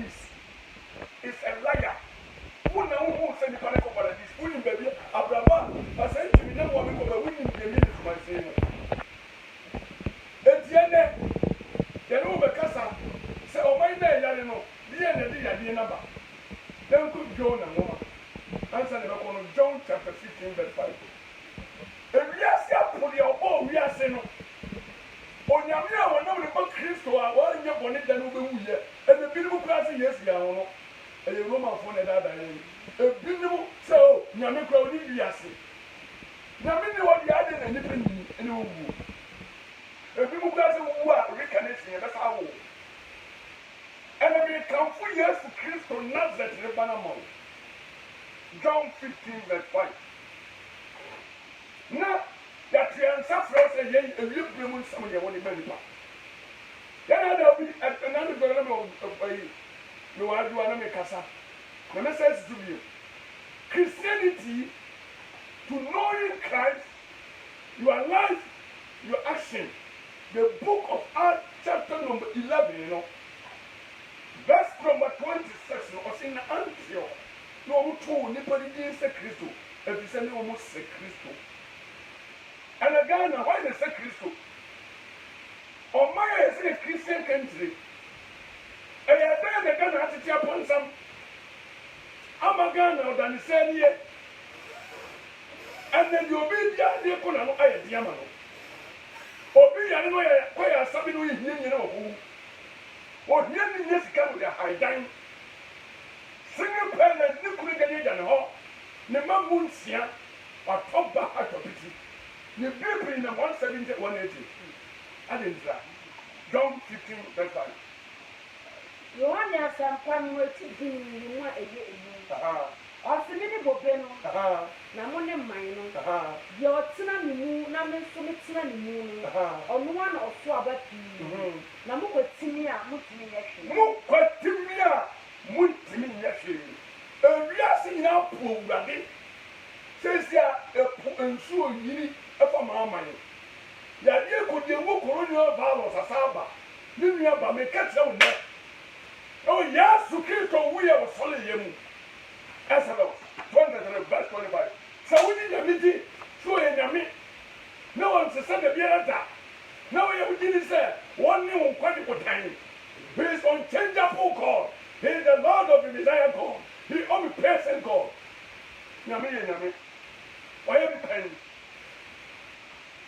paradise is a liar. Who now who send the paradise? Who in baby? Abraham, I said to me, no one will go winning the minute to my saying. Etienne, the Nova Casa, say, oh, my name, I know, the end of the number. Then could John and woman. Answer the one of John chapter 15, verse 5. If we are saying, put your own, we are saying, on your mirror, when nobody but Christo are all in your bonnet than over here, and the beautiful class, yes, Yano, and the Roman phone at that day. A beautiful, so, Yamiko, Libiasi. Yamini, what the other and different in the womb. A people class who are recognition, that's how. And I mean, come 4 years to Christo, not that the Banamon. John 15, verse 5. Now, that you answer for us again, and you bring some of your money back. Then I'll be at another government of no, I do not make casa. The message to you Christianity, to knowing Christ, your life, your action. The book of Acts, chapter number 11, you know, verse number 26, was in Antioch. No, nobody didn't say Christo, and they said almost say Christo. And again, why they say Christo? Omaya is a Christian country. And then Ghana has to tear upon some. Amagana than the same year. And then you'll be the Diakono, I am Diamano. Obi, I know why somebody who is near you know who. What nearly yes come with a high dime. Single pen and nuclear get and all. Nema Munsia, or top back at of pity. You build in the 170, 180. I didn't try. John 15, verse 5. You want to have some fun with you, you want a year. Or the minute Bobeno, Namone Mino, your Tinami, Namin Summit Moon, or one of Swabati, Namuka Timia, Mutimi, Muka Timia, Mutimi, we are seeing now, poor Rabbi. Says there, and so you for my money. The idea could be a more colonial valors as Saba. Living up by me catch down there. Oh, yes, to kill to we are solid him. Exodus 20 verse 25. So we need a meeting. So in me. No one said the beer. No, we didn't say one new quadruple time. Based on changeable God. He is the Lord of the Messiah God. He is omnipresent God. Yami. Why am I penny?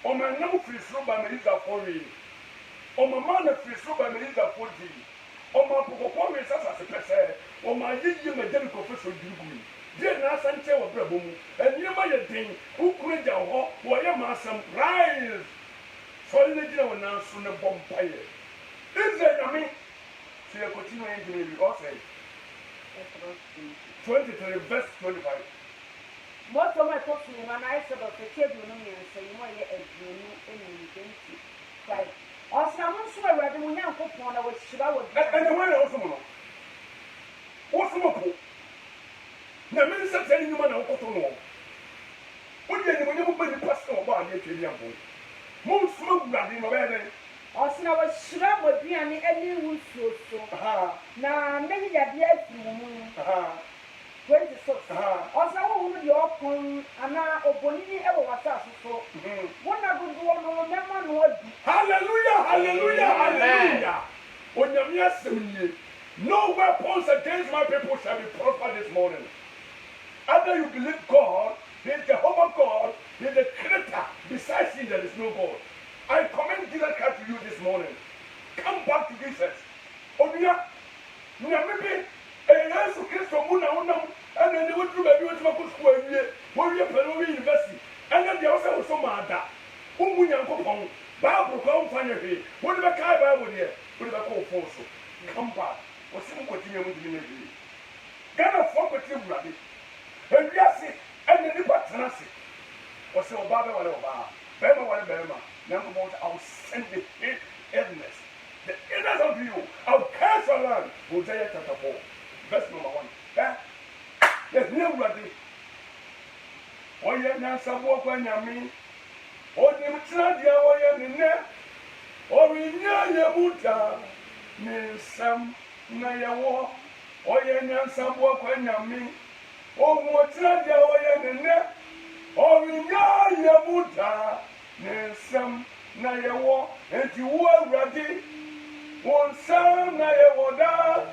On my number free slope by Melissa 40. On my man free slope by Melissa 40. On my Pocopon as a person. On my year, my dead professor Dugu. Dear Nasante or Brabum. And you might have been who could your hawk, why am I some rise? So you know now soon a bonfire. Is that I mean? See, I continue to be also 23 verse 25. Most of my folks when I said of the table and say, you want a dream right. Or someone swear rather when you put one of which I was. And the one also. What's the matter? The minister telling you, man, I want to know. What did you never put the pastor about your children? Most smoke blood in the wedding. Or so I was shrub with me and any wood so. Now, maybe that yes, 26. Also, your phone and now Obonini ever was so. One I would go on remember. Hallelujah, hallelujah, hallelujah. When you're yes, no weapons against my people shall be prospered this morning. After you believe God, He is Jehovah God, He is the creator. Besides Him, there is no God. I commend Jesus Christ to you this morning. Come back to Jesus. Onia, maybe a Jesus Christ of Muna, and then they went through baby to go school where you are university. And then they also was so mad that Umuyan Bible come find your head. What did I carry Bible here? What did I call for? Come back. What's the continue with the navy? Ghana folk with you, Rabbi. And yes, and the Nipa Tanasi. What's your Baba or Bema? Now I'll send the illness. The illness of you. I'll curse your land. Hosea chapter 4. Verse number 1. There's no Rabbi. Oh, yeah, now some walk on your mean. Oh, you tried your way in there. Or in your Yabuta. Means some na yɛwɔ ɔyɛ nyansaboa kwa nyame ɔhuɔtena deɛ ɔyɛ ne nnɛ ɔrenya yɛ mu daa ne nsɛm na yɛwɔ enti wo awurade wo nsɛm na yɛwɔ daa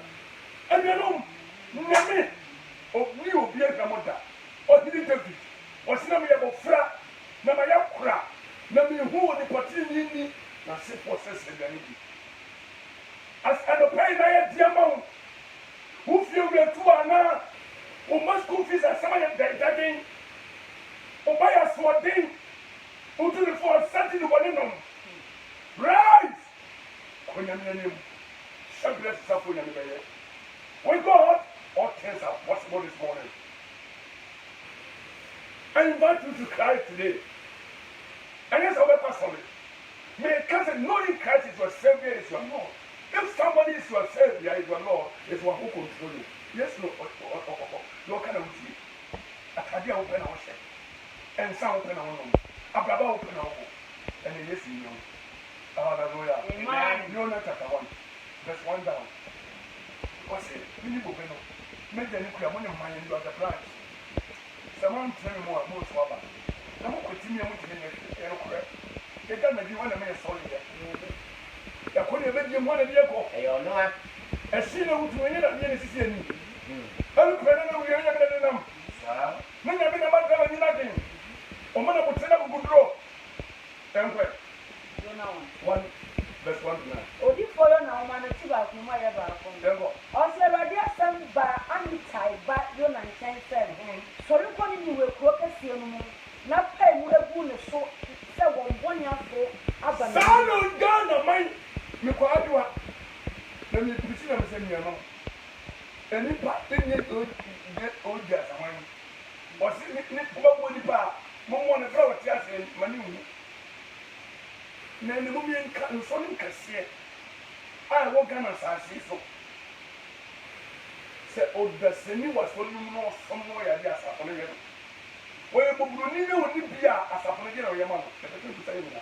ɛnuanom nyame ɔni obi ahwɛ da ɔhene david ɔsena meyɛ bɔfra na mayɛ kora na mehu wɔ nipatenyini na sefoɔ sɛ sɛdane bi anɔpɛi na yɛdeɛ ma wo wofie wuratu anaa woma school fees asɛm ayɛ dadaden woba yɛ asoɔden wotunifoɔ sɛte ne bɔne nom rise kɔnyame anim hyɛ berɛ sesafo nyame bɛyɛ with God all things are possible this morning. I invite you to Christ today. And yes, I will pass on it. May cousin knowing Christ is your Savior, is your Lord. If somebody is your Savior, is your Lord, is one who controls you. Yes, no, no kind of tea. A Tadia open our shop. And some open our home. A Baba open our home. And yes, you know. Hallelujah. Amen. You know, chapter 1, verse 1 down. What's it? We need to open up. Make the nuclear money mind you at the branch. Someone tell me more swabber. I'm not continuing with the correct. They can't be one of my solid. I couldn't have been one of the vehicle. I don't know. I see no to any of the necessity. I'm pregnant with them. Many have been about telling nothing. Or man would set up a good draw. And where? One. Verse 1 to 9. Odi foyo na omana tiba kuma ya ba ko. Dengo. Ose radi asem ba anitai ba yo na nchen sem. Sori ko ni we kro kese no mu. Na pai mu egu ne so se won bonya fo aba na. Sano Ghana man me ko adwa. Na me pisi na me se mi no. Eni pa enye o dia saman. Osi ni ko ba ni pa. Mo mo ne bra wati ase mani hu. Na ne mo mien ka nso ne kase a wo Ghana saasi so se odaseni waso no somo ya dia asafo ne yero wo e bobroni ne woni bia asafo ne yero yema no e pete ku sai na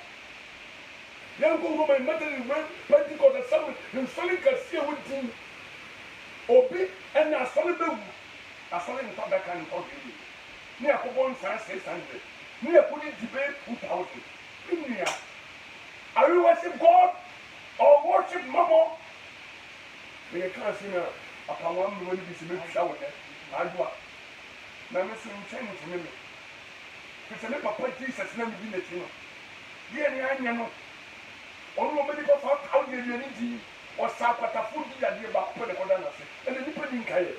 yan ko go mai matali wen Pentecost the seven nso ne kase wodi obi en asole bewu asole nta beka nta obi ni akobo nsa 600 ni akudi dibe 2000 inia. Are you worship God or worship Mama? When you can't see a power, you will be seen shower there. I do. Now, Mr. Change to me. It's a little papa Jesus, never been a chino. Dear, I know. Only medical for how you need or Sapata food that you about put a corner and the nipple in Kaya.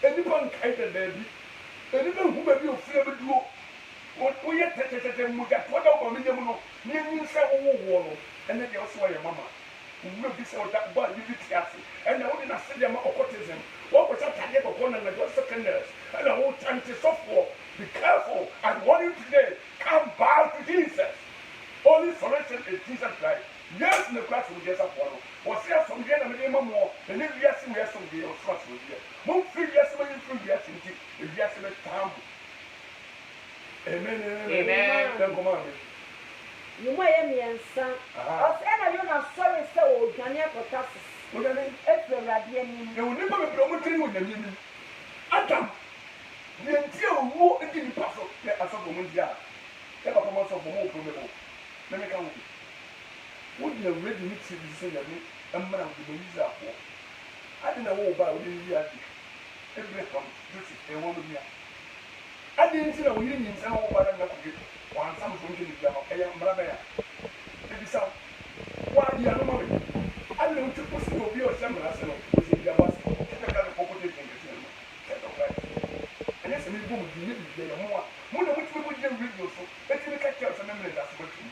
And the one Kaya baby. And even who may be afraid of you. What we had to take them with that what over me, you say, oh, and then you also your mamma. Who will be so that bad you be careful. And I wouldn't have said them of autism. What was that type of one and the second nurse? And the whole time to software. Be careful. I warn you today. Come back to Jesus. Only solution is Jesus Christ. Yes, in the class will get up one. Was there some gen of the more? And if yes, we have some deal of trust with you. Move free, yes, when you free, yes, indeed. If yes, in the time. Amen. Amen. Then come on. You may be in some. Of any of your sorry, so Ganya Potasis. If you're radiant, you will never be promoting with the Adam. The entire war in the puzzle. Let us have a woman here. Let us come out of the more probable. Let me come with you. Wouldn't you ready mix it with the same and man with the visa for? I didn't know about the year. Every time, this is a woman here. I didn't know we didn't know what I'm going to do. One some from the Brabaya. It is so. Why do you know? I don't to push to be a similar arsenal, which is the boss. And yes, we boom, you need to get more. More than which we would get rid of. Let me catch up some memory that's what you.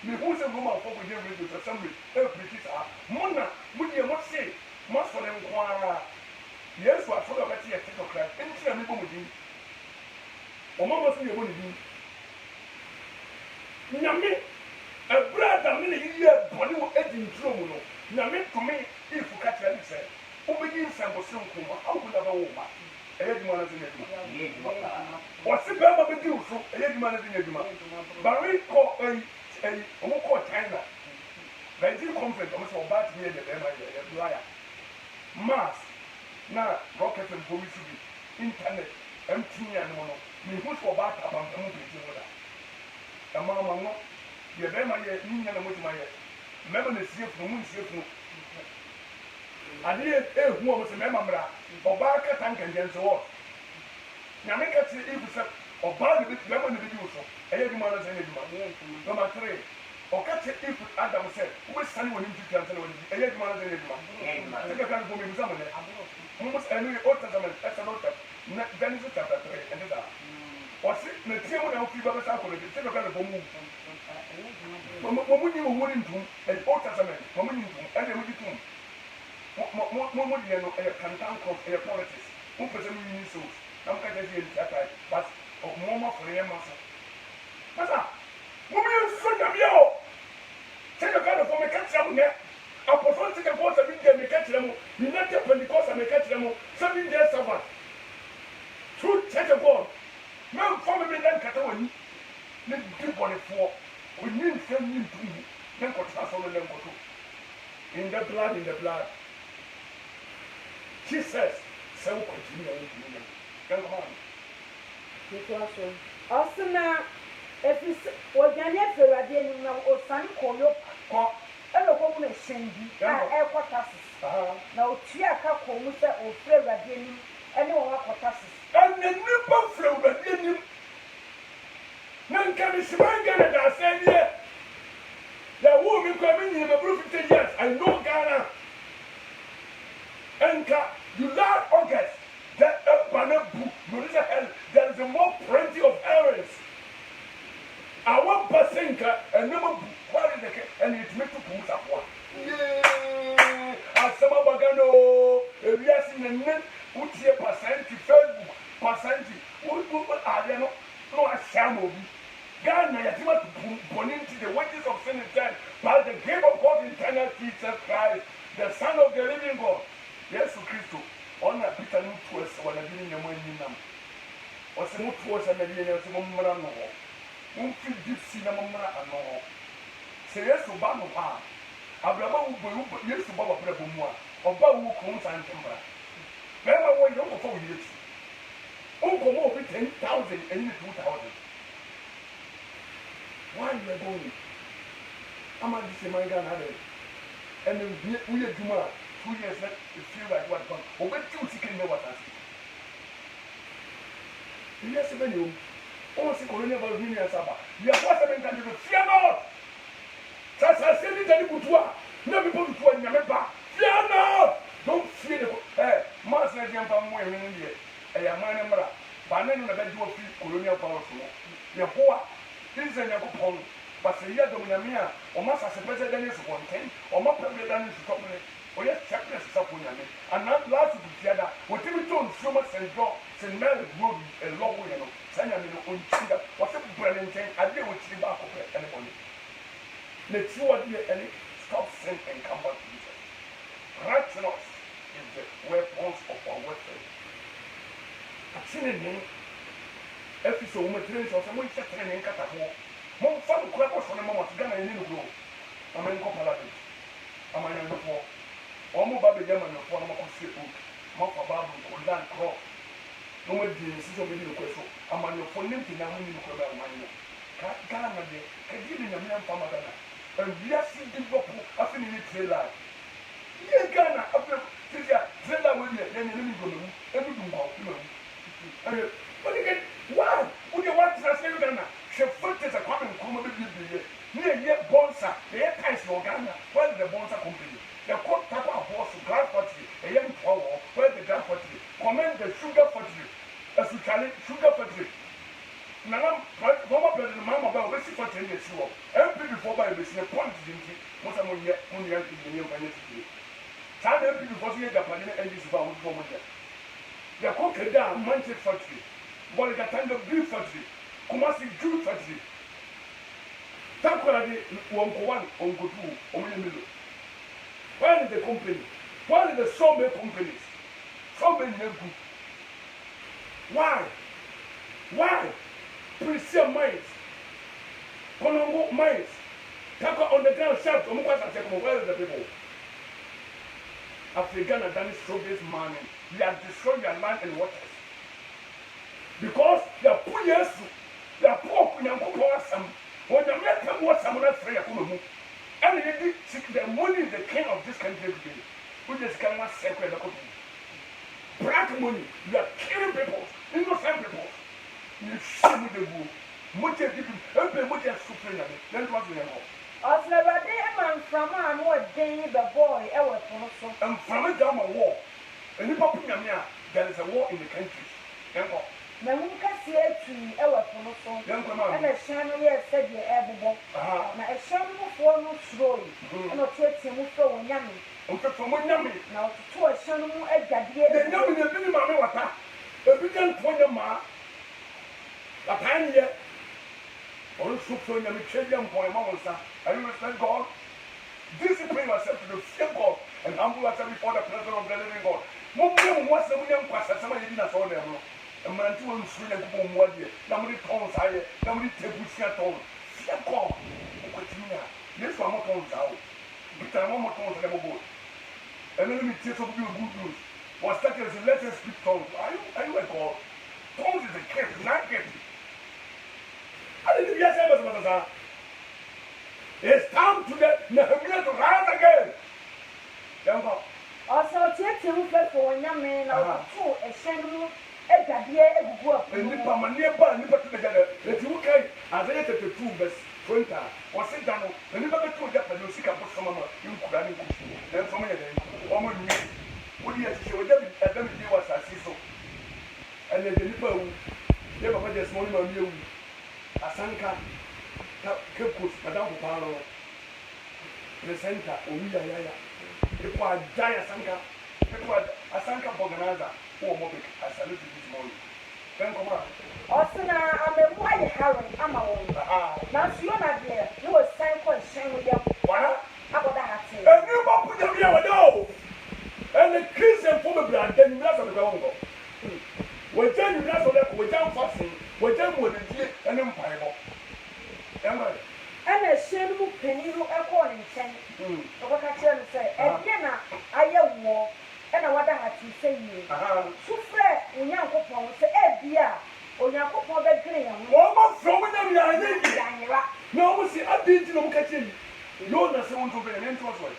Me who's a woman for we get rid of assembly. Every piece are. Mona, would you not say? Most for them. Yes, what for the technocrat. Anything I'm going to do. O mama so ye boni bi nyame brother me ne ye boni wo edi ntro mu no nyame tome ifu ka tira ni se o be yin sambo so nko how could have wo ma eye duma na zin eduma o se be ma be di uso eye duma na zin eduma ba we ko o mo ko China Nigeria conference almost about me and the Bema Mars na rocket and bomi to be internet MTN and mono me who's for back about the movie a mama no the Bema ye na mo my remember the safe no mun safe no ade who almost remember bra obaka tank and then so what na make it if say obaka the Bema no be so eye di man say na number 3 Okache if Adam said, "Who is standing when you can tell when you are man than anyone?" I think I can go in some way. Almost any Old Testament, that's an Old Testament, Genesis chapter 3, and that. Or sit in the team of people that are going to take a kind of move. When you were in tomb, and Old Testament, when you tomb, and then we tomb. More than a cantan of air politics, who present you souls. I'm going to say that, but more for your master. Master, woman, son of you. Take a kind of a catch them there. Apostle take a course of India, make catch them. United Pentecost and make catch them. 7 days servant. True, take a ball. No, follow me then, Catawani. Let deep on it for. We need some new to me. Then got transform them go to. In the blood, in the blood. Jesus, so continue. Come on. It was so. Also now. If you were Janet Ferradian, or Sunny Colo, and a woman Shindy, air quartasses. Now, Tiaka Comusa or Ferradian, and no quartasses. And the nipple Ferradian. None can be Shamanga, I said, yeah. The woman coming in the roof 10 years, I know Ghana. And July, August, that banner book, there is a more plenty of errors. I want Pasenka and number quality and it make to put up one. Yeah, as some of Bagano, if you are seeing a net, put here percentage, Facebook, percentage, what are they not? No, a sham of Ghana, you have to put into the wages of sin and time by the gift of God, eternal Jesus Christ, the Son of the living God. Yes, Christo, on a bit of new to us when I didn't know when you know. Or some more to us and the years of Morano. Feel deep cinema and all. Say yes to Bama. Abraham will yes to Baba Brabumwa, or Babu Combs and Timber. Remember what you don't go years. Uncle over 10,000 and 2,000. Why are you going? I'm at the same gun. And we are 2 years left to feel like what one. Over 2 seconds, know what I see. Yes, when on se colonel va venir à Saba. Il y a pas de temps de fier non. Ça c'est l'idée du toi. Ne me pas du toi, il n'y a même pas. Fier non. Donc fier de moi c'est bien pas moi une idée. Et ya mana mara. Ba ne no na du fi colonial power so. Ya quoi? Il se n'y a pas pon. Parce qu'il y a de mon on m'a ça se passe dans les secondes. On m'a pas dans les secondes. On y a chapter ça pour yami. And not last to be fier da. What you do so much Saint John, Saint Mary road a long way no. Sanya me no onchida what you brenenten ade wo chiri ba akopre anybody na ti what dey any stop sin and come back to Jesus. Righteousness is the weapons of our warfare. Atine ni efiso wo matreni so mo ise treni nkata ho mo fa ko ko so na mo tiga na ni no go amen ko palade amanya no fo o mo ba be jama no fo na mo ko sie o mo fa ba bu ko dan kro no mo di ni so me di ko so amanya fo nim ti na mo ni ko ba amanya ka Ghana de ka di ni nyame amfa magana and we are seeing the book after ni trailer ye Ghana after tiga trailer we dey ni go no ebi dum ba o no but again why would you want to translate Ghana she foot is a common come be ye bonsa ye ties no Ghana where the bonsa company the court tap of horse glass factory a young power where the glass factory comment the sugar factory as we challenge sugar factory now mama president mama ba we see for 10 years wo MP before by be see point dinti mo sa mo ye ni kan ye sa na MP before see Japan na NGC ba mo mo je the court da Manchester factory but the kind of beef factory Kumasi Jew factory Takwara de wonko 1 onko 2 omini where is the company? Where is the so many companies? So many good. Why? Why? Precious mines, Konongo mines, Take on the ground, shout, where are the people? After Ghana done so this morning, they have destroyed your land and waters. Because they are poor, yes, they are poor, when the men come what someone else say, and they seek the money the king of this country today, who just cannot separate the country. Black money, you are killing people, innocent people. You shame with the wood. Much people, every much as suffering, then what we know. Ọ̀sẹ̀rọ̀dé ẹ̀ma nframa a na ọ̀dẹ́n the boy ẹ̀wọ̀ ẹ̀pọ̀n so. Nframa down a war. Nipa punyame a there is a war in the country. Yanko. Na mu kase etu ẹ̀wọ̀ ẹ̀pọ̀n so. Yanko ma. Ẹna ẹ̀hyɛn no yɛ sɛdeɛ ɛbobɔ. Na ɛhyɛn no foɔ no suro yi. Ɛna ɔteatea mu fɛ wɔn nyame. Ɔfɛfɛ mo nyame. Na ɔtoto ɛhyɛn no mu adwadeɛ. The nyame na ebi ni maame wata. Ebi nyɛ ntɔ nyɛ maa. Wata nyɛ. Ɔno so fɛ nyame twɛ yɛ mpɔn ɛma wɔn nsa. Are you respect God? Discipline yourself to the fear God and humble yourself before the presence of the living God. Mummy was the million question, somebody didn't saw them. A man to one swing and go one year. Nobody tones higher, nobody take with your tone. Fear God. This one more tones out. But I want more tones than both. And then let me tell you good news. Was that is let us speak tongues. Are you a God? Tongues is a gift, not gift. I didn't hear say it's time to get Nehemiah to rise again. Yanko. Also, ọ̀teatea mu fẹ́ fọ wɔn nyame na ɔtoto ɛhyɛn no mu adwadeɛ egugu ɔpon. Nipa ma nipa to the gather. Eti wo kai Isaiah 32 verse 20. Wɔsi da no, nipa bɛ to gya pɛlɛ osika bɔ sɔmɔ ma nkura ne nkutu. Na nsɔmɔ yɛ dɛ. Wɔn nyi. Wodi yɛ tihye wɔda bi ɛdɛm bi wɔ asase so. Ɛnna de nipa wu. Yɛ papa jɛ sɔmɔ ni ma mi ewu. Asanka. Cape Coast, Madame Puparo, presenter, Omiya, people are giant Sanka, people are Asanka organizer, who are mobile. I salute you this morning. Then come on. Also, I'm a white Harry, I'm a woman. Now, so you're not there. You will sign for a shame with them. What? About that. And you put them here, no. And the Christian probably are getting less of the ground. We're telling you that's what we're down fasting, we're done with the and empire. Ɛna ɛhyɛn no mu panyin no ɛkɔɔ ne nkyɛn. Ɔbɛka kyerɛ no sɛ ɛdeɛ na ayɛ wɔ ɛna wada ha ti sɛ yie. Sufrɛ Onyankopɔn sɛ ebia Onyankopɔn bɛdwene yɛn ho. Wɔn ma fɛ wɔn nyam yɛ anyɛ yi. Yanyera. Na wɔn si adi nti na wɔn ka kyerɛ yi. Yóò na sɛ wɔn tó bɛyɛ ne ntoma so yi.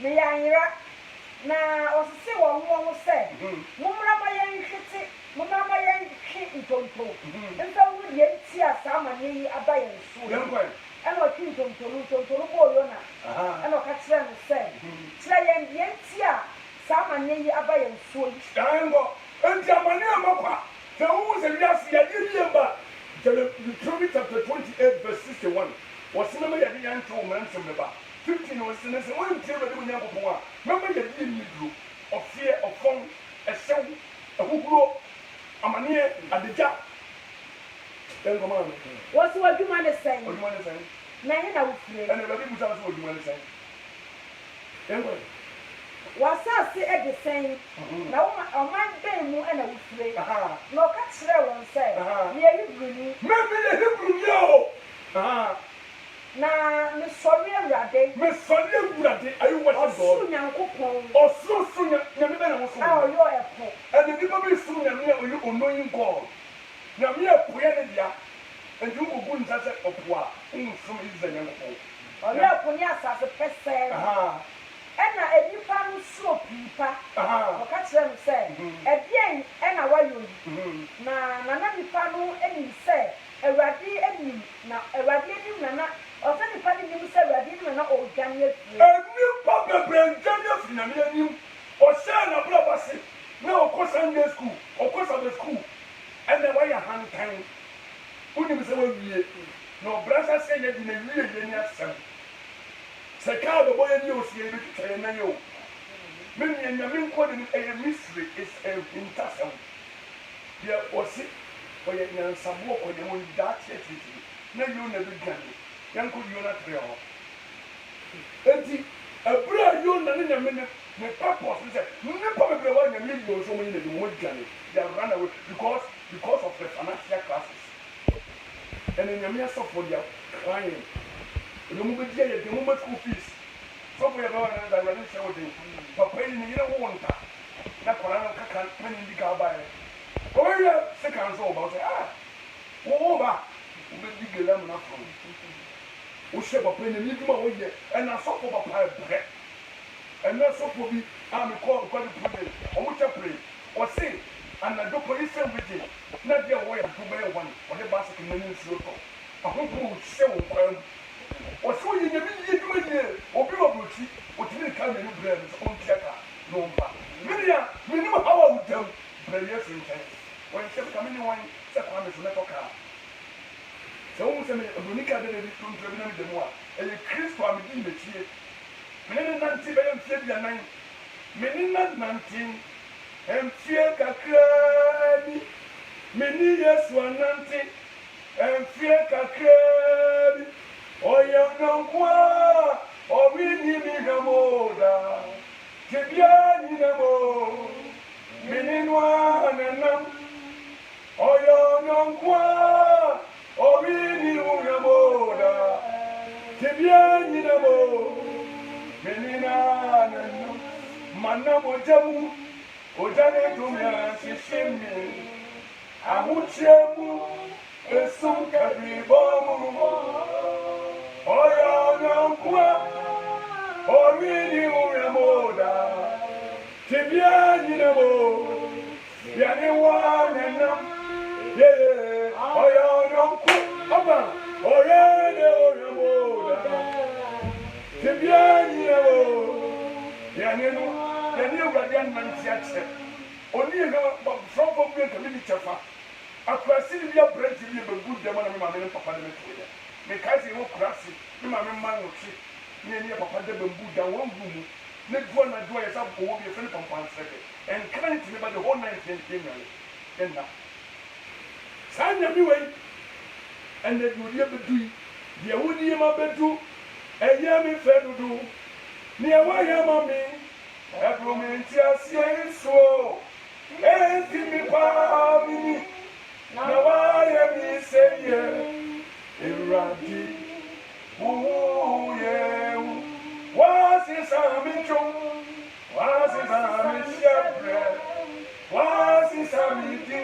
Ne yanyera na ɔsisi wɔn sɛ mummra ma yɛn hwete mummra ma yɛn hwe ntonto. Nfa wo deɛ nti a saa ma ne yi aba yɛn so. Ɛna ɔtwi ntontoro bɔɔ Yona. Ɛna ɔka kyerɛ no sɛ kyerɛ yɛn deɛ nti a saa ma ne yi aba yɛn so yi. Ɛnbɔ nti amane amakwa sɛ wɔn sɛ wiase yɛde yie ba Deuteronomy chapter 28 verse 61 wɔsi na ma yɛde yɛn nto wɔn nsɛm ne ba 15 wɔsi na sɛ wɔn ntie bɛ de wɔn Nyankopɔn a mɛma yɛde yie niduro ɔfeɛ ɔfɔn ɛhyɛw ɛhuhuro amaneɛ adagya ɛnkɔmɔ ano. Wɔsi w'adwuma ne sɛn. Ɔdwuma ne sɛn. Na yɛn na wofire. Ɛna ɛbɛbi musa nso ɔdwuma ne sɛn. Ɛnkɔ. Wasase ɛde sɛn. Na ɔman bɛn mu ɛna wofire. Na ɔka kyerɛ wɔn sɛ yɛ Hebrewni. Mɛmi yɛ Hebrewni o. Na mesɔre Awurade. Mesɔre Awurade ayi wɔsi dɔɔ. Ɔsoro Nyankopɔn. Ɔsoro nyame bɛ na wɔsoro. A ɔyɛ ɛpo. Ɛna nipa bi soro nyame a ɔyɛ ɔnɔyin God. Nyame ɛpo yɛ ne dia. Nti wo gugu nsa sɛ ɔpo a nsom Israel Nyankopɔn. Ɔyɛ ɛpo ne asase pɛsɛɛ. Ɛna enipa no soro piipa. Ɔka kyerɛ no sɛ ɛdeɛn ɛna wayɛ yi. Na nana nipa no enim sɛ Awurade enim na Awurade enim nana ɔsɛ nipa no enim sɛ Awurade enim nana ɔdwane afiri. Nipa bebree ndwane afiri nyame anim. Ɔhyɛ n'abrabɔ se na ɔkɔ Sunday school ɔkɔ Sabbath school ɛna wayɛ hantan. Wonim sɛ wawie na ɔbrasa sɛ yɛ di na wie yɛ ni asɛm. Sɛ kaa bɛbɔ yɛ ni osie bi twitwa yɛ na yɛ o. Me nua nyame nkɔ de ɛyɛ mystery is ntasɛm. Deɛ ɔsi ɔyɛ nyansaboɔ ɔyɛ wɔn daakye titiri na Yona bi gane yankɔ Yona tere hɔ. Eti ɛbura Yona ne nyame ne purpose sɛ nipa bebree wɔ nyame yi wɔn so wɔn yi na de wɔn gane they run away because of the financial crisis. And then Yamia suffered their crying. The moment the moment school fees. Somewhere around that I didn't show them. Papa, you don't want that. That's what I can't penny in the car by. Oh, yeah, second so about over. We get them enough from. We share a penny, you do my way, and I saw for a pie bread. And that's so for me, I'm a call quite a problem. Or which I pray, or say, and I don't put it with it. Not your way to buy one, or the basket in the new circle. I hope you will show well. Or so you never did do it, or be able to see what you come in bread on checker. No, Milia, we know how I would tell, but yes, in time. When you come in one, second is metal car. So, Monica did it from the more, and the Christ from the cheer. Many 90 and 59, many not 19, and fear Kakrani, many years 190, and fear Kakrani, or young Nonqua, or we need a moda, Tibiani Namo, many one and none, or young Nonqua, or we need a moda, Tibiani Namo. Menina mana mojamu ojane tumya shishimi amuchemu esum kabibomu oya nyankwa omini uyamoda tibia nyinamo yani wanena ye oya nyankwa aba oyene uyamoda Tibiani, Yanino, Yanino, Radian Mantiache, only from being community chafa. Across Sylvia Brent, you have a good demon of my man, Papa. Because you will cross it, my man will see near Papa de Bambuda, one room. Next one, I do as up will be a friend from 1 second, and kind to me by the whole 19th generally. Then now, sign your way, and then you never do. You would hear my bedroom. Eyami fedudu ni awaya mami ebromenti asienso enti mi pa mi na waya mi seye iradi uye wasi sami chum wasi sami shebre wasi sami di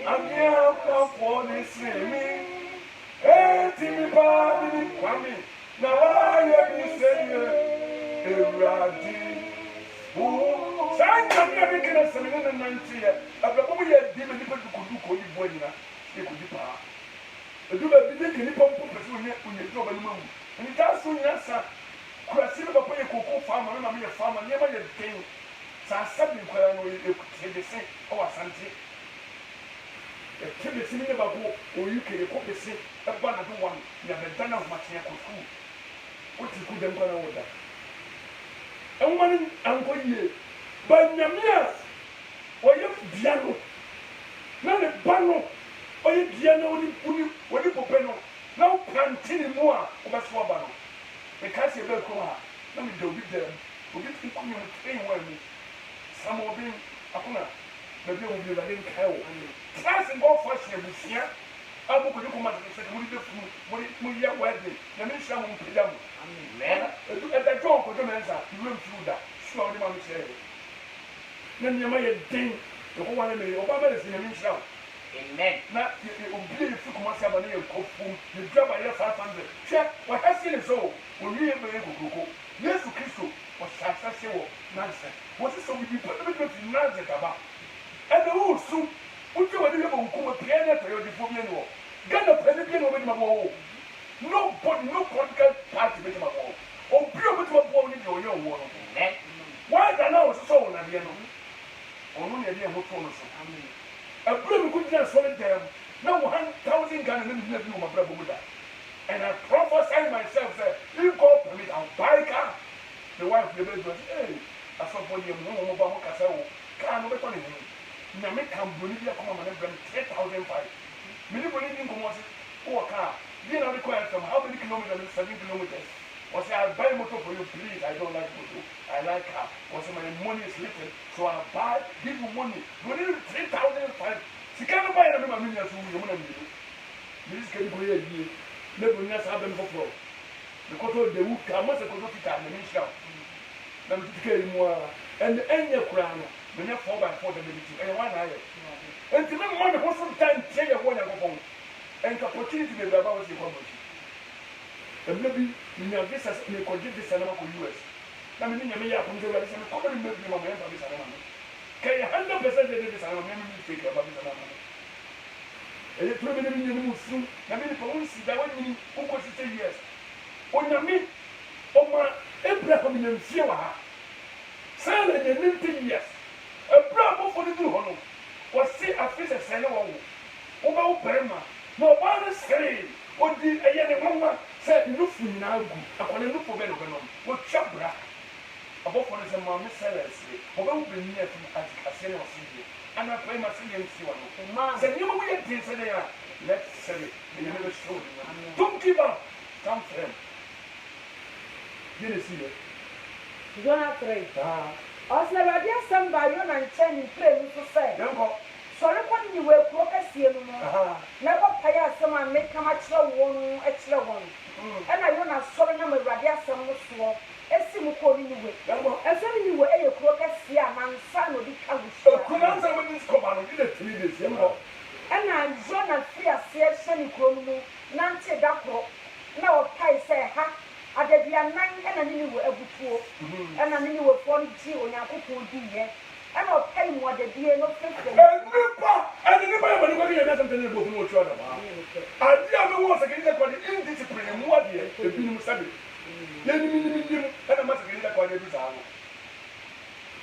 amia kwa ni simi enti mi pa mi kwami na waya mi seye iradi sanja mi abi kena semene na nantia ababu ye di me nipa dukodu ko yi bo nyina e ko di pa edu ba bi de keni pompo pese onye do ba ni mamu ni ta so nya sa kurasi ne papa ye koko farmer na me ye farmer ne ma ye den sa sabi kwara no ye de se o wasante e kebe simi ne ba go o yu kere ko pese e ba na do wan ya be dana ho ma tia ko ku what is good and bad with that? And one uncle ye, but Yamia, or you piano, not a bano, or you piano, what you popeno, no planting more of a swabano. Because you will come out, let me do with them, who get to come and train one. Some of them, Apuna, the bill will be like in Kyle. Class and go first, you will see. I will come out and say, what is your wedding? The minister won't pay them. Amen. At the door for the men's up, you will through that. Sure, the mamma said. Then you may think the whole one of me, Obama is in the minister. Amen. Not you will be if you come out of a coffin, you drop by your 500. Check what I see so. When you ever go, yes, to Christo was successful nonsense. What is so we put the bit of nonsense about? And the whole soup, what you are doing about Kuma Piano to your diploma. Get a president over my wall. No political party with my wall. Or pure with my wall in your wall. Why the now so na the end? Or no, idea what for us. A blue good just solid them. Now 1,000 Ghana never knew my brother with that. And I prophesy myself that you go for me, I'll buy a car. The wife the baby was, hey, I saw for you, no more Castle. Can't wait on him. Now make Cambodia come on and bring 10,000 five. Many believing come on, oh, car. You know, require from how many kilometers? 7 kilometers. Was I buy motor for you, please? I don't like motor. I like car. Was my money is little, so I buy, give you money. You need 3,005. She can't buy a million. This can go here. Never have them for. because of the wood come as a good to time and shout. Let me tell you more. And any crown, when you fall by for the military, and one eye. And to make money, what's some time, say a one home. And opportunity to be about the woman. And maybe in your visas, you could give this animal for US. I mean, you may have come to the common movement of this animal. Can you 100% of this animal think about this animal? And it's probably in the soon. I mean, if I won't see that one, who was to say yes. When you meet, oh my, Abraham and Sierra. Silent and empty, yes. A bravo for the new home. Was see a fish and send along. Over Burma. No one is saying, or did a young woman say, look for now, upon a look for better than what Chabra. Above one is a mamma sellers, or will be near to a sailor city. And I play my singing one. Say, you know, we have been saying, let's say it, and you never show them. Don't give up. Come for him. You didn't see it. Jonathan. Also, I did some by you and Chinese friends to say. So I want you will focus here. Never pay us someone make a much extra one. And I want to sorry number radia some more. A simple calling you with. And so you were a focus here, man, son will become so. Pronounce some of this command, you did 3 days. And I'm Jonah Fear, Sunny Chromo, Nancy Dapro. Now, I say, ha. I did your 9 and I knew a book, and I knew a 40 on your cook would be here. And I'll pay more the dear no fifty. And anybody when you have something about more trouble. I never was against the indiscipline and what year the minimum study. Then you and I must get that one every hour.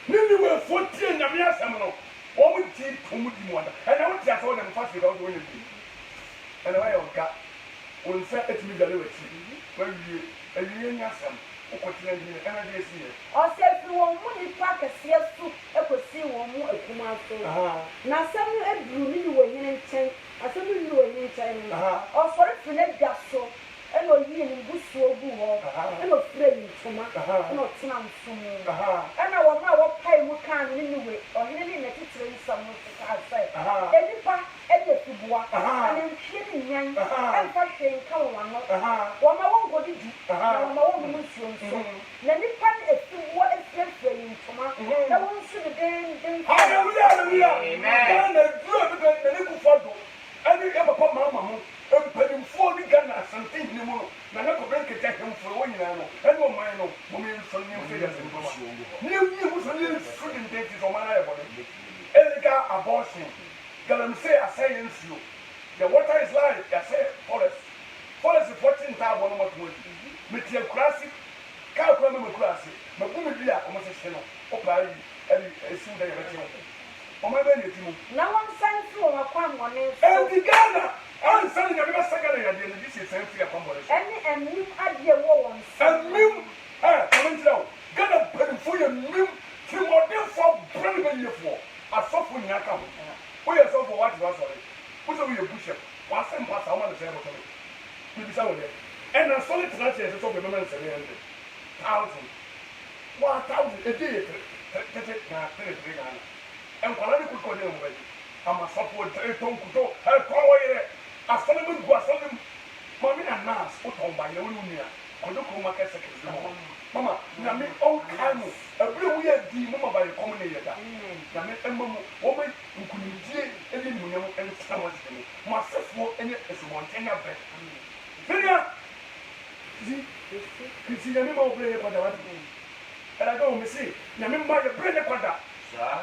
Maybe we're 14 and I'm here, Samuel. What would take too much more? And I want to tell them fast without doing it. And I got one set at me delivery. Well, you and you have some. Or say if you want money, pack a CS soup, I could see one more a tomato. Now, some of you were in chain, as some of you were in chain. Or for it to let gas so, and or you in good so boo, and of playing tomato, not some. And our pie will come anyway, or nearly let it rain some of the outside. Any part, any to walk, and then killing young, and fashion come one. One I won't go to my own mission. Let me find a few what is playing tomato. That one should again. Hallelujah! Amen. The little photo. And you ever put my mama, and put him 40 gunners and think no more. Now, I could break it him for 1 year. And no man, no women from new figures in Roma. New was a little shooting date on my body. Eliga abortion. Galam say, I say, you. The water is life, I say, forest. Forest is 14 tab on what would. Material classic, calculum classic, but women be a conversation of Paris and a single day. Oh, my baby, no one sends you a palm on it. And the Ghana, I'm sending a second idea. This is a conversation. And new idea was. And new, coming down. Ghana putting for your new, 3 more than 4 brilliant years for. I saw for your account. We are so for what was on it. What's over your bishop? What's in past? I want to say about it. We decided it. And I saw it tonight as a top of the man 700,000. 1,000 a day. And Kalani could call him away. I'm a support a tongue to go. I'll call away. I saw him go. I saw him. Mommy and Nas put on by your Lunia. Kodoko market second. Mama, Nami, all kind of a blue weird demon by a community. Nami and Mamma, woman who couldn't see any money and someone's name. Myself for any as one thing up there. Finia! See, the name of Brenda Quadra. And I don't see. Nami by the Brenda Quadra. Sir?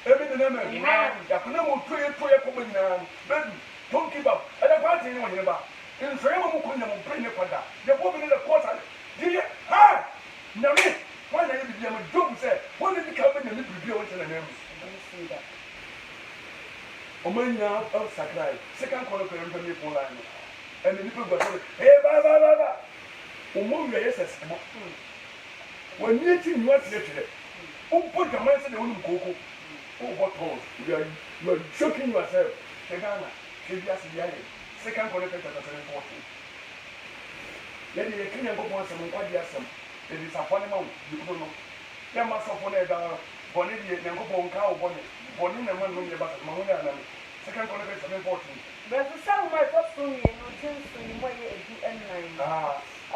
Every the name, Yakuno, 2 years coming now. Baby, don't give up. And I can't tell you about. In Frame of Kundam, bring the Quadra. The woman in the quarter. Dear, ha! Now, why are you a joke? Say, when did you come in and live with your name? Omania of Sakai, second color for me for line. And the people got hey, Baba, Umuga, yes, when you think what's yesterday, who put the man in the room, Coco? Oh, what holes? You are joking yourself. Tegana, second color for 14. Let the king go once and what yes, it is a funny mouth, you don't know. There must have one Bonnie, and go on cow bonnet, Bonnie, and one about Mamma. Second Chronicles 7:14. Bẹ̀rẹ̀ sáwọn ọmọ ẹ̀fọ́ sùn yẹn ló ti ń sùn ní wọ́n yẹ ẹ̀dú ẹ̀nàn.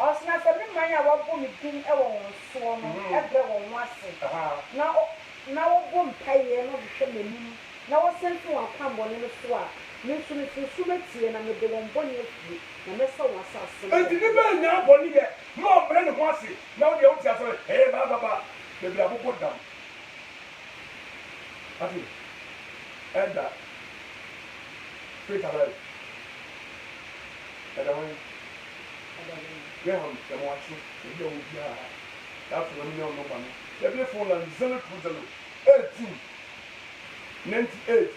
Ọ̀sìn àṣẹ mi máa yà wọ́n bọ́ mi dín ẹ̀wọ̀ wọn sùn ọ̀nà ẹ̀bẹ̀ wọn wọ́n àṣẹ. Na wọ́n bọ́ mpa yẹn náà bí hwẹ́ m'anim na wọ́n sẹ́ńtì wọn kàn bọ̀ nínú so a mi nso mi fi nso mẹ́tìẹ̀ na mi de wọn bọ́ ní efie na mẹ́sẹ̀ wọn asase. Eti ní bẹ́ẹ̀ ní abọ́ ní yẹ mọ́ ọ̀bẹ̀rẹ̀ ní wọ́n ase na wọ́n di ẹ̀wọ̀n ti asọ́rọ̀ ẹ̀yẹ bàbá bèbè àbúkọ̀ dàm. Àti ẹ̀dà pété abẹ́rẹ́ ẹ̀dà wọ́n Graham ẹ̀wọ̀n akyi ebi ẹ̀wọ̀n bi a yàtọ̀ ẹ̀mí ní ọ̀nà ọ̀gbà mi ẹ̀bi fún lan 020 18 98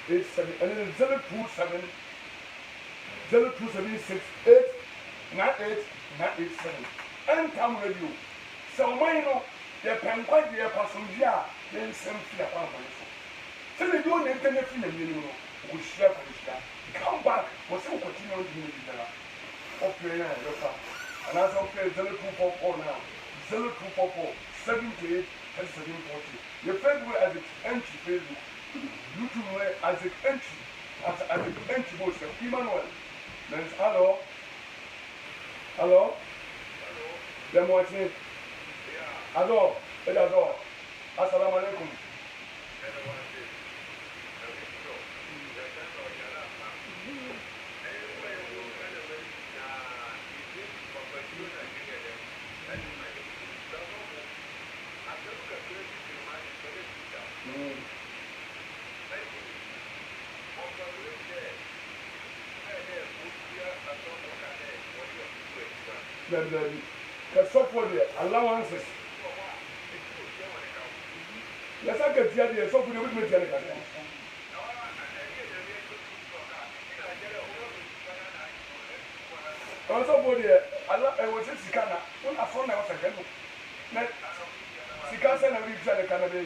87 and then 027 02768 98 987 Anytime radio sɛ ɔman no yɛpɛ nkwagye yɛpɛ asomdwe a yɛnsɛm firi akɔ amane so sɛdeɛ bi ɔna ɛntɛ no afiri n'anim no wɔhyira kɔhyira come back wɔ sɛ wokɔti ne ɔntumi no biara ɔpere no a yɛbɛfa anaasɛ ɔpere 0244 now 0244 78 3740 your Facebook as it entry Facebook YouTube as it entry as it entry both Emmanuel then hello them watching hello assalamu alaikum the allowances. Let's not get the idea. So, we will make it. Also, I was in Sikana. When I found I was again, Sikasa and I reached the Canada.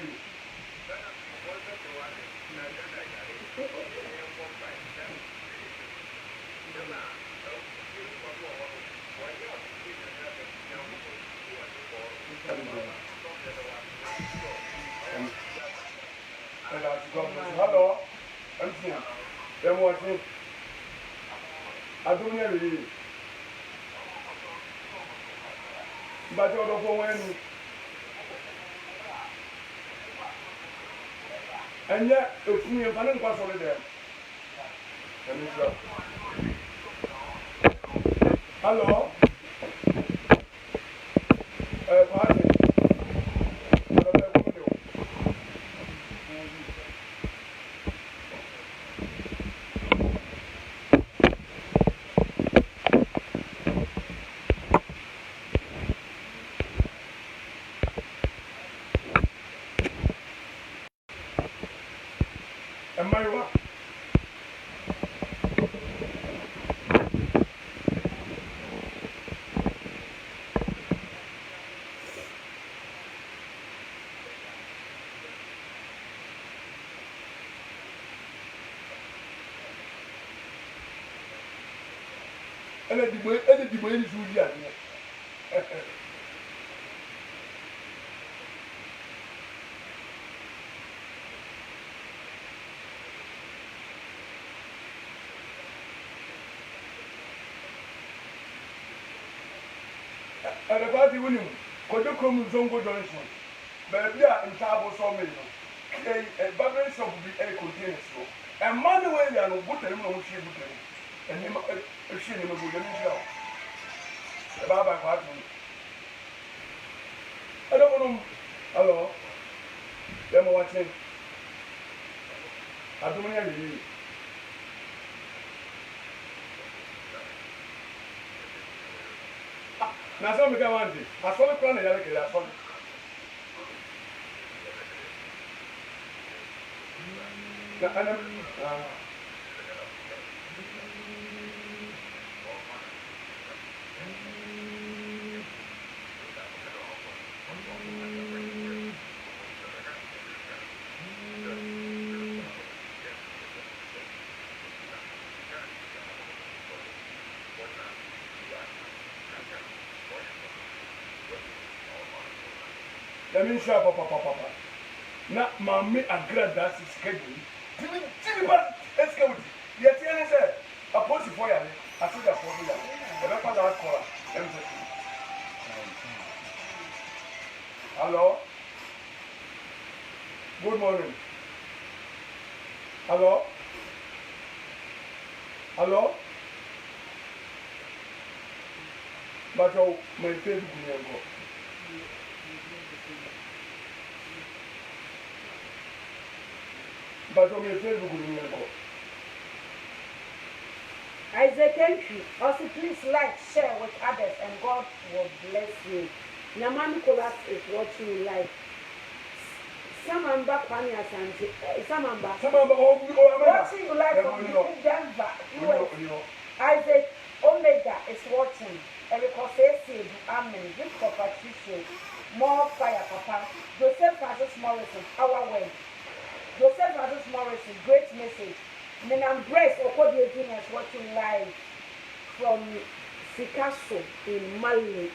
Hello, I'm here. Then what? I don't know really. But you don't go when. And yet, if you have an pass over there. Let me stop. Hello? Pardon. Am I right? And the boy is really and the party winning, Kodoko Zongo Johnson, but we are in Tabo Sawmill. A barber shop will be a container store. And Manuel and Butter and she would and him a shilling of good show. The Baba Party. I don't know. Hello. Them watching. I don't know. Now, some can want it. I saw the plan and I saw it. Let me show papa. Now, mommy agreed that's his schedule. Timi ba escort. Yet you say a post for you. I told you for you. The back of that color. Hello. Good morning. Hello. Hello. But my Facebook will go. But my Facebook will go. Isaac, thank you. Also, please like, share with others, and God will bless you. Naman Nicholas is watching you live. Samamba Kwani Asante. Samamba watching you live from Denver, US. Isaac Omega is watching. Eriko Sesi, Amen. Victor Patricio, more fire, Papa. Joseph Francis Morrison, our way. Joseph Francis Morrison, great message. Menam Grace Okodio Junior is watching live from Sikaso in Mali.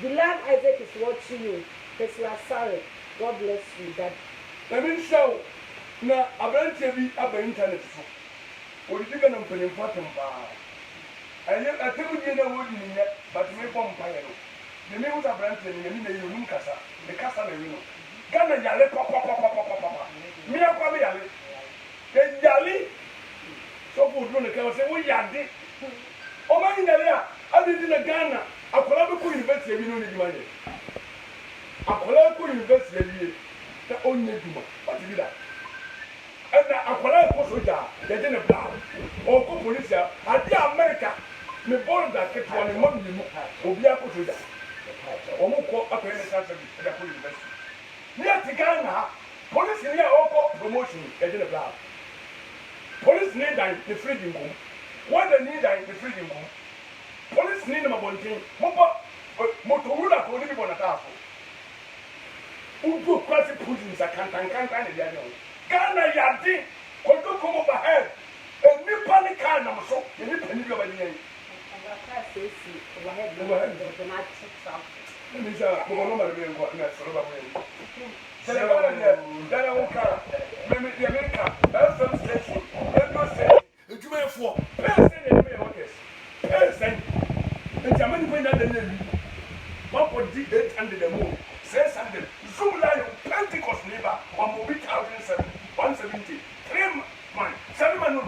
Bilal Isaac is watching you. Tesla Sare, God bless you, Dad. Let me show. Now, I don't tell you about internet. What did you get on putting bottom bar? I tell you, what you need, but me bomb fire. The name of a brand in the Nuncasa, the Casa Merino. Gana Yale, papa. Me a Kwame Yale. Then Yali. So good, no, the say, we yard. Oh, my India, I did in a Ghana. A Colombo University, you know the money. A Colombo University, the only Duma. What did that? And a Colombo soldier, they didn't blow. Or police, I did America. Me born that kept one among you, Obiako soldier. Or more call up in the South University. Near Tigana, police in here all promotion, they didn't blow. Police need the freedom room. What they need the freedom room. Police need them about thing. Motorula for living on a castle. Ugo quasi puddings a can't the other. Ghana Yadi, could go come overhead. A new panic car number so, you need to live over the end. Let me say, we're not going to go in that sort of way. Then I won't car. Maybe the America, that's some station. Let me say, the Juman for person in the August. Person. The German went under the moon. 1.8 under the moon. Says under Zoom Lion, Pentecost neighbor, 170. 3 months. 7 months, not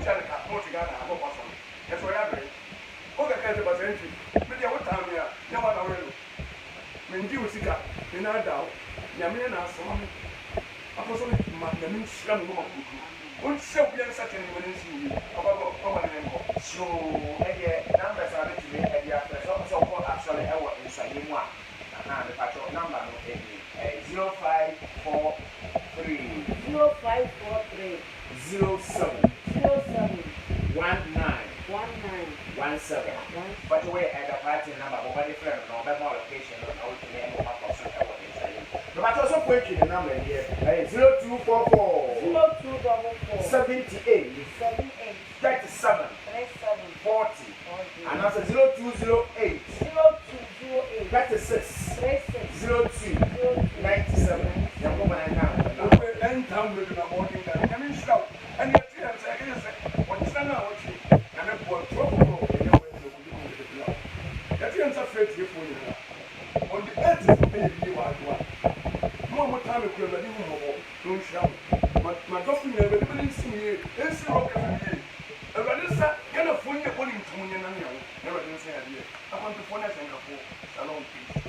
together. I'm not possible. That's what I mean. Okay, can't be entry. But what time here? No one already. When you see that, you're not down. Yamina, some apostle, Madame Slam. Won't show you such an emergency about so, numbers are to me, and so actually, I was inside in one. The patrol number 0543 07 1917. But away at the party number, but different no better location on how to name of no matter so quick the number here 0244 78 37 40 and that's 0208 36 02 97. Young woman and town with the morning and I'm in shout and yet what is that now? And I'm for trouble in your way to the that you answer faith here for you on the edge of me. You are one. More time if you're ready, don't shout. My doctor never didn't see me. It's rock every day. And I just get a phone you're putting to me and never didn't say idea. I want to phone us and go. Salon, peace.